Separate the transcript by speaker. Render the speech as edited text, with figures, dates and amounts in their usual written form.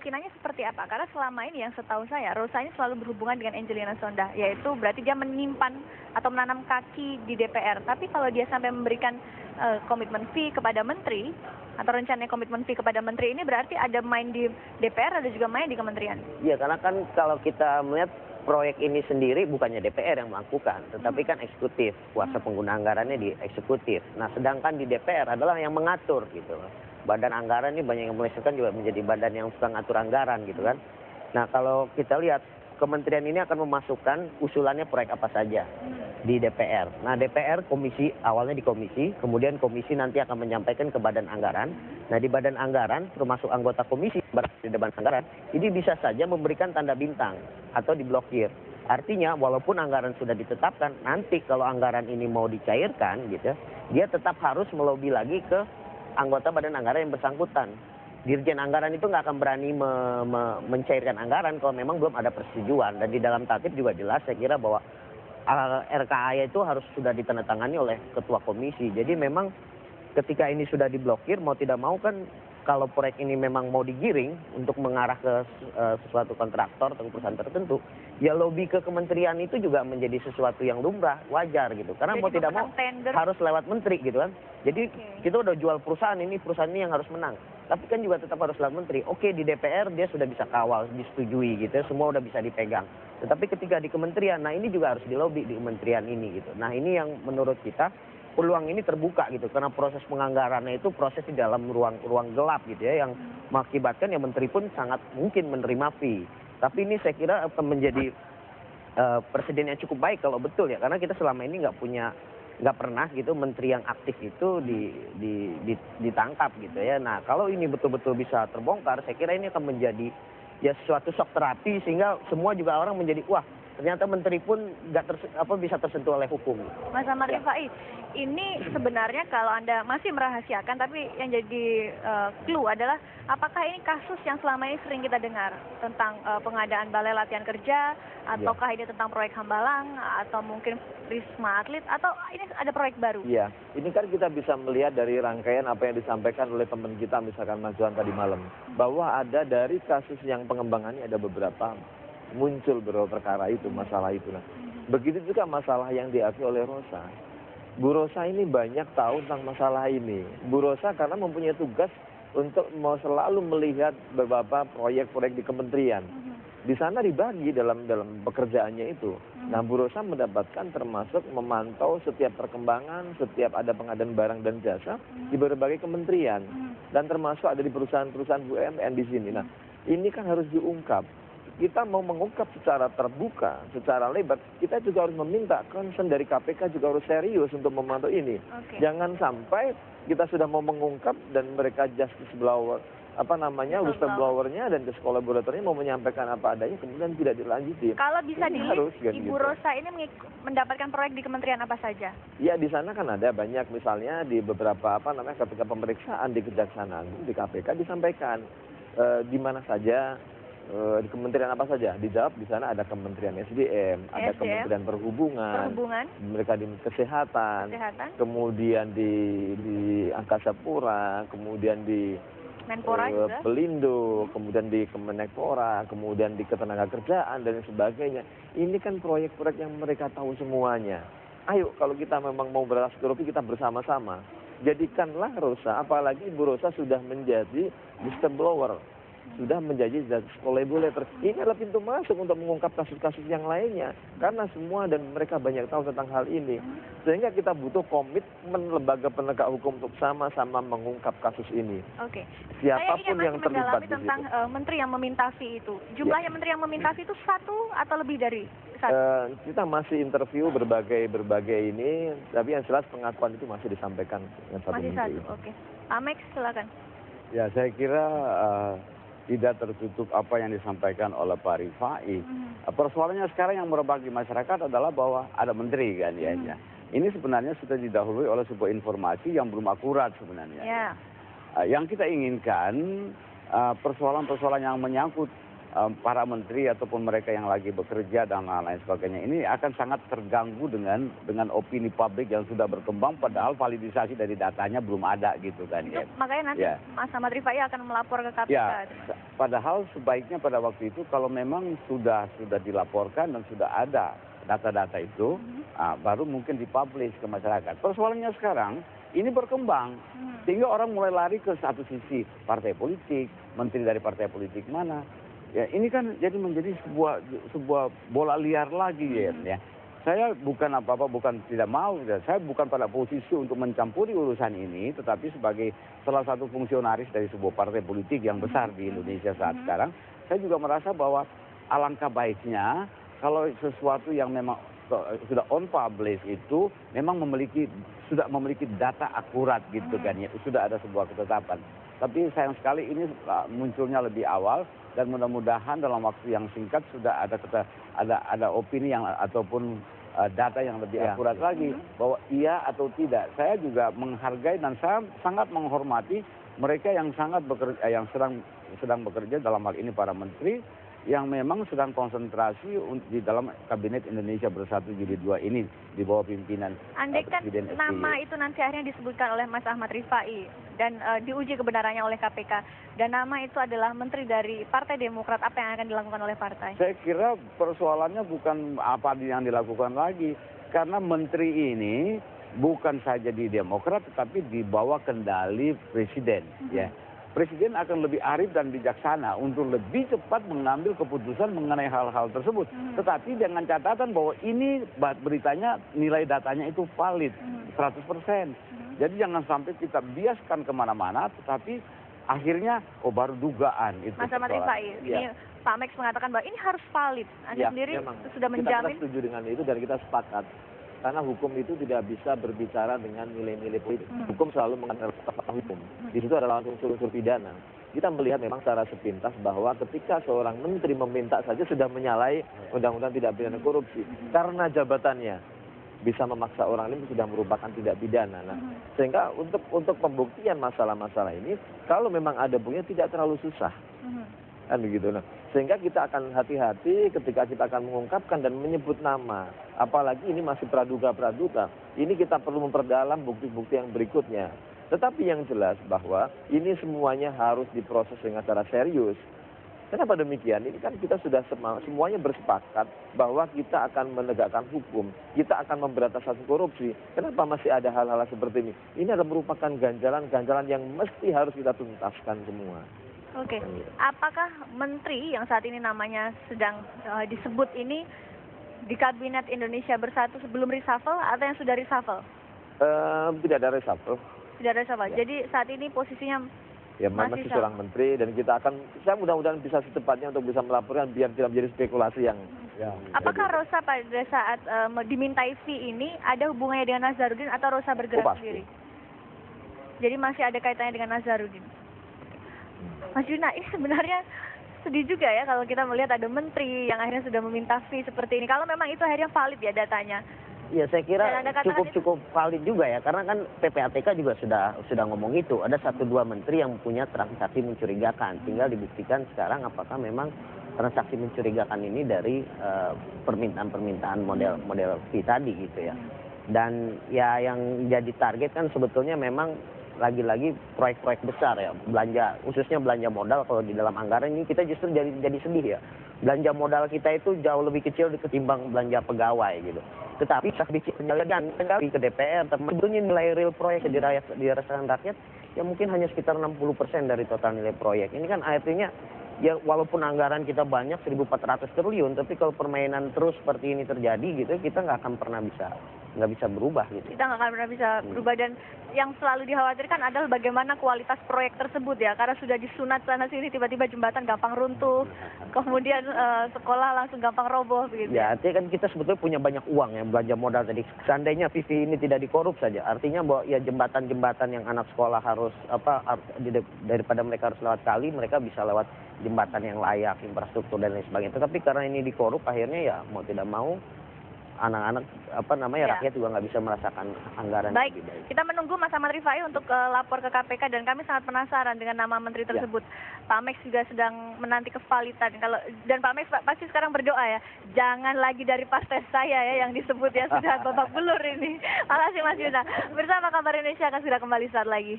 Speaker 1: Kemungkinannya seperti apa? Karena selama ini yang setahu saya, Rosa ini selalu berhubungan dengan Angelina Sondah, yaitu berarti dia menyimpan atau menanam kaki di DPR. Tapi kalau dia sampai memberikan komitmen fee kepada menteri, atau rencananya komitmen fee kepada menteri ini berarti ada main di DPR, ada juga main di kementerian.
Speaker 2: Iya, karena kan kalau kita melihat proyek ini sendiri bukannya DPR yang melakukan, tetapi kan eksekutif, kuasa pengguna anggarannya di eksekutif. Nah, sedangkan di DPR adalah yang mengatur gitu. Badan anggaran ini banyak yang melesetkan juga menjadi badan yang suka ngatur anggaran gitu kan. Nah, kalau kita lihat kementerian ini akan memasukkan usulannya proyek apa saja di DPR. Nah, DPR komisi, awalnya di komisi, kemudian komisi nanti akan menyampaikan ke badan anggaran. Nah, di badan anggaran termasuk anggota komisi di badan anggaran, ini bisa saja memberikan tanda bintang atau diblokir. Artinya walaupun anggaran sudah ditetapkan, nanti kalau anggaran ini mau dicairkan gitu, dia tetap harus melobi lagi ke anggota badan anggaran yang bersangkutan. Dirjen anggaran itu nggak akan berani mencairkan anggaran kalau memang belum ada persetujuan. Dan di dalam tatip juga jelas saya kira bahwa RKA itu harus sudah ditandatangani oleh ketua komisi. Jadi memang ketika ini sudah diblokir, mau tidak mau kan kalau proyek ini memang mau digiring untuk mengarah ke sesuatu kontraktor atau perusahaan tertentu, ya lobby ke kementerian itu juga menjadi sesuatu yang lumrah, wajar gitu. Karena
Speaker 1: Jadi
Speaker 2: mau tidak mau
Speaker 1: tender
Speaker 2: harus lewat menteri gitu kan. Jadi kita udah jual perusahaan ini yang harus menang. Tapi kan juga tetap harus lewat menteri. Oke, di DPR dia sudah bisa kawal, disetujui gitu, semua udah bisa dipegang. Tetapi ketika di kementerian, nah ini juga harus dilobi di kementerian ini gitu. Nah ini yang menurut kita peluang ini terbuka gitu, karena proses penganggarannya itu proses di dalam ruang gelap gitu ya, yang mengakibatkan ya menteri pun sangat mungkin menerima fee. Tapi ini saya kira akan menjadi presiden yang cukup baik kalau betul ya, karena kita selama ini nggak pernah gitu menteri yang aktif itu ditangkap gitu ya. Nah kalau ini betul-betul bisa terbongkar, saya kira ini akan menjadi ya suatu shock terapi, sehingga semua juga orang menjadi wah, ternyata menteri pun bisa tersentuh oleh hukum.
Speaker 1: Mas Ahmad Rifai, ini sebenarnya kalau Anda masih merahasiakan, tapi yang jadi clue adalah apakah ini kasus yang selama ini sering kita dengar tentang pengadaan balai latihan kerja, ataukah ini tentang proyek Hambalang, atau mungkin Wisma Atlet, atau ini ada proyek baru?
Speaker 3: Iya, ini kan kita bisa melihat dari rangkaian apa yang disampaikan oleh teman kita, misalkan Mas Johan tadi malam, bahwa ada dari kasus yang pengembangannya ada beberapa muncul beberapa perkara itu, masalah itu. Nah, begitu juga masalah yang diakui oleh Rosa. Bu Rosa ini banyak tahu tentang masalah ini. Bu Rosa karena mempunyai tugas untuk mau selalu melihat beberapa proyek-proyek di kementerian. Di sana dibagi dalam pekerjaannya itu. Nah, Bu Rosa mendapatkan termasuk memantau setiap perkembangan, setiap ada pengadaan barang dan jasa di berbagai kementerian. Dan termasuk ada di perusahaan-perusahaan BUMN di sini. Nah, ini kan harus diungkap. Kita mau mengungkap secara terbuka, secara lebar, kita juga harus meminta concern dari KPK juga harus serius untuk memantau ini. Jangan sampai kita sudah mau mengungkap dan mereka justice blower, whistleblower-nya dan justice collaborator-nya mau menyampaikan apa adanya, kemudian tidak dilanjuti.
Speaker 1: Kalau bisa
Speaker 3: harus,
Speaker 1: dilihat, Ibu Rosa ini mendapatkan proyek di kementerian apa saja?
Speaker 3: Ya, di sana kan ada banyak, misalnya di beberapa ketika pemeriksaan di Kejaksaan Agung, di KPK disampaikan di mana saja. Di kementerian apa saja dijawab, di sana ada Kementerian SDM, ada Kementerian Perhubungan, mereka di kesehatan, kemudian di Angkasa Pura, kemudian di
Speaker 1: Menpora juga,
Speaker 3: Pelindo, kemudian di Kemenekpora, kemudian di Ketenagakerjaan dan sebagainya. Ini kan proyek-proyek yang mereka tahu semuanya. Ayo, kalau kita memang mau berantas korupsi, kita bersama-sama jadikanlah Rosa, apalagi Ibu Rosa sudah menjadi whistleblower, sudah menjadi justice collaborator. Ini adalah pintu masuk untuk mengungkap kasus-kasus yang lainnya. Karena semua dan mereka banyak tahu tentang hal ini. Sehingga kita butuh komitmen lembaga penegak hukum untuk sama-sama mengungkap kasus ini.
Speaker 1: Oke.
Speaker 3: Siapapun yang terlibat di
Speaker 1: tentang menteri yang meminta fee itu. Jumlahnya menteri yang meminta fee itu satu atau lebih dari satu?
Speaker 3: Kita masih interview berbagai ini. Tapi yang jelas pengakuan itu masih disampaikan dengan satu
Speaker 1: menteri. Masih satu, oke. Amex, silakan.
Speaker 4: Ya, saya kira tidak tertutup apa yang disampaikan oleh Pak Rifai. Persoalannya sekarang yang merebak di masyarakat adalah bahwa ada menteri kan ya. Ini sebenarnya sudah didahului oleh sebuah informasi yang belum akurat sebenarnya. Yang kita inginkan persoalan-persoalan yang menyangkut para menteri ataupun mereka yang lagi bekerja dan lain sebagainya ini akan sangat terganggu dengan opini publik yang sudah berkembang padahal validisasi dari datanya belum ada gitu kan
Speaker 1: Itu
Speaker 4: ya.
Speaker 1: makanya nanti
Speaker 4: Ya.
Speaker 1: Mas Ahmad Rifai akan melapor ke KPK.
Speaker 4: Ya, padahal sebaiknya pada waktu itu kalau memang sudah dilaporkan dan sudah ada data-data itu, baru mungkin dipublish ke masyarakat. Persoalannya sekarang ini berkembang, sehingga orang mulai lari ke satu sisi partai politik, menteri dari partai politik mana. Ya, ini kan jadi menjadi sebuah bola liar lagi ya. Saya bukan apa-apa, bukan tidak mau. Saya bukan pada posisi untuk mencampuri urusan ini, tetapi sebagai salah satu fungsionaris dari sebuah partai politik yang besar di Indonesia saat sekarang, saya juga merasa bahwa alangkah baiknya kalau sesuatu yang memang sudah on publish itu memang sudah memiliki data akurat gitu kan ya, sudah ada sebuah ketetapan. Tapi sayang sekali ini munculnya lebih awal dan mudah-mudahan dalam waktu yang singkat sudah ada opini yang ataupun data yang lebih akurat lagi bahwa iya atau tidak. Saya juga menghargai dan saya sangat menghormati mereka yang sangat bekerja, yang sedang bekerja dalam hal ini para menteri yang memang sedang konsentrasi di dalam Kabinet Indonesia Bersatu Jilid 2 ini di bawah pimpinan
Speaker 1: Andaikan
Speaker 4: Presiden SBY.
Speaker 1: nama itu nanti akhirnya disebutkan oleh Mas Ahmad Rifai dan diuji kebenarannya oleh KPK dan nama itu adalah menteri dari Partai Demokrat, apa yang akan dilakukan oleh partai?
Speaker 4: Saya kira persoalannya bukan apa yang dilakukan lagi karena menteri ini bukan saja di Demokrat tetapi di bawah kendali Presiden ya. Presiden akan lebih arif dan bijaksana untuk lebih cepat mengambil keputusan mengenai hal-hal tersebut. Tetapi dengan catatan bahwa ini beritanya, nilai datanya itu valid 100%. Jadi jangan sampai kita biaskan kemana-mana, tetapi akhirnya baru dugaan itu.
Speaker 1: Mas Ahmad Rifai, ini Pak Max mengatakan bahwa ini harus valid. Anda sendiri sudah menjamin.
Speaker 3: Kita setuju dengan itu dan kita sepakat. Karena hukum itu tidak bisa berbicara dengan nilai-nilai politik. Hukum selalu mengenal hukum. Di situ adalah unsur-unsur pidana. Kita melihat memang secara sepintas bahwa ketika seorang menteri meminta saja sudah menyalahi undang-undang tidak pidana korupsi. Karena jabatannya bisa memaksa orang lain sudah merupakan tidak pidana. Nah, sehingga untuk pembuktian masalah-masalah ini, kalau memang ada buktinya tidak terlalu susah. Kan begitu. Nah, sehingga kita akan hati-hati ketika kita akan mengungkapkan dan menyebut nama. Apalagi ini masih praduga-praduga. Ini kita perlu memperdalam bukti-bukti yang berikutnya. Tetapi yang jelas bahwa ini semuanya harus diproses dengan cara serius. Kenapa demikian? Ini kan kita sudah semuanya bersepakat bahwa kita akan menegakkan hukum. Kita akan memberantas korupsi. Kenapa masih ada hal-hal seperti ini? Ini adalah merupakan ganjalan-ganjalan yang mesti harus kita tuntaskan semua.
Speaker 1: Oke, apakah menteri yang saat ini namanya sedang disebut ini di Kabinet Indonesia Bersatu sebelum reshuffle atau yang sudah reshuffle?
Speaker 3: Tidak ada reshuffle.
Speaker 1: Tidak ada reshuffle.
Speaker 3: Ya.
Speaker 1: Jadi saat ini posisinya
Speaker 3: Ya masih seorang menteri dan kita akan, saya mudah-mudahan bisa secepatnya untuk bisa melaporkan biar tidak menjadi spekulasi yang.
Speaker 1: Apakah Rosa pada saat dimintai fee ini ada hubungannya dengan Nazarudin atau Rosa bergerak sendiri? Jadi masih ada kaitannya dengan Nazarudin. Mas Yuna, ini sebenarnya sedih juga ya kalau kita melihat ada menteri yang akhirnya sudah meminta fee seperti ini. Kalau memang itu akhirnya valid ya datanya.
Speaker 2: Ya saya kira cukup valid juga ya, karena kan PPATK juga sudah ngomong itu. Ada 1-2 menteri yang punya transaksi mencurigakan. Tinggal dibuktikan sekarang apakah memang transaksi mencurigakan ini dari permintaan-permintaan model fee tadi gitu ya. Dan ya yang jadi target kan sebetulnya memang lagi-lagi proyek-proyek besar ya, belanja, khususnya belanja modal. Kalau di dalam anggaran ini kita justru jadi sedih ya. Belanja modal kita itu jauh lebih kecil ketimbang belanja pegawai gitu. Tetapi penyelenggaraan ke DPR, sebetulnya nilai real proyek dirasakan rakyat ya mungkin hanya sekitar 60% dari total nilai proyek. Ini kan artinya ya walaupun anggaran kita banyak 1.400 triliun, tapi kalau permainan terus seperti ini terjadi gitu, kita nggak akan pernah nggak bisa berubah gitu.
Speaker 1: Kita nggak akan pernah bisa berubah, dan yang selalu dikhawatirkan adalah bagaimana kualitas proyek tersebut ya, karena sudah disunat sana sini tiba-tiba jembatan gampang runtuh, kemudian sekolah langsung gampang roboh begitu. Ya,
Speaker 2: artinya kan kita sebetulnya punya banyak uang yang belanja modal tadi. Seandainya Vivi ini tidak dikorup saja, artinya bahwa ya jembatan-jembatan yang anak sekolah harus daripada mereka harus lewat kali, mereka bisa lewat jembatan yang layak, infrastruktur dan lain sebagainya. Tetapi karena ini dikorup, akhirnya ya mau tidak mau anak-anak
Speaker 1: Ya.
Speaker 2: rakyat juga nggak bisa merasakan anggaran
Speaker 1: Baik,
Speaker 2: yang lebih baik.
Speaker 1: kita menunggu Mas Ahmad Rifai untuk lapor ke KPK dan kami sangat penasaran dengan nama menteri
Speaker 2: Ya.
Speaker 1: tersebut. Pak Max juga sedang menanti kevalitan. Dan Pak Max pasti sekarang berdoa ya, jangan lagi dari partai saya ya yang disebut ya, sudah babak belur ini. Makasih Mas Yuna. Bersama Kabar Indonesia akan sudah kembali saat lagi.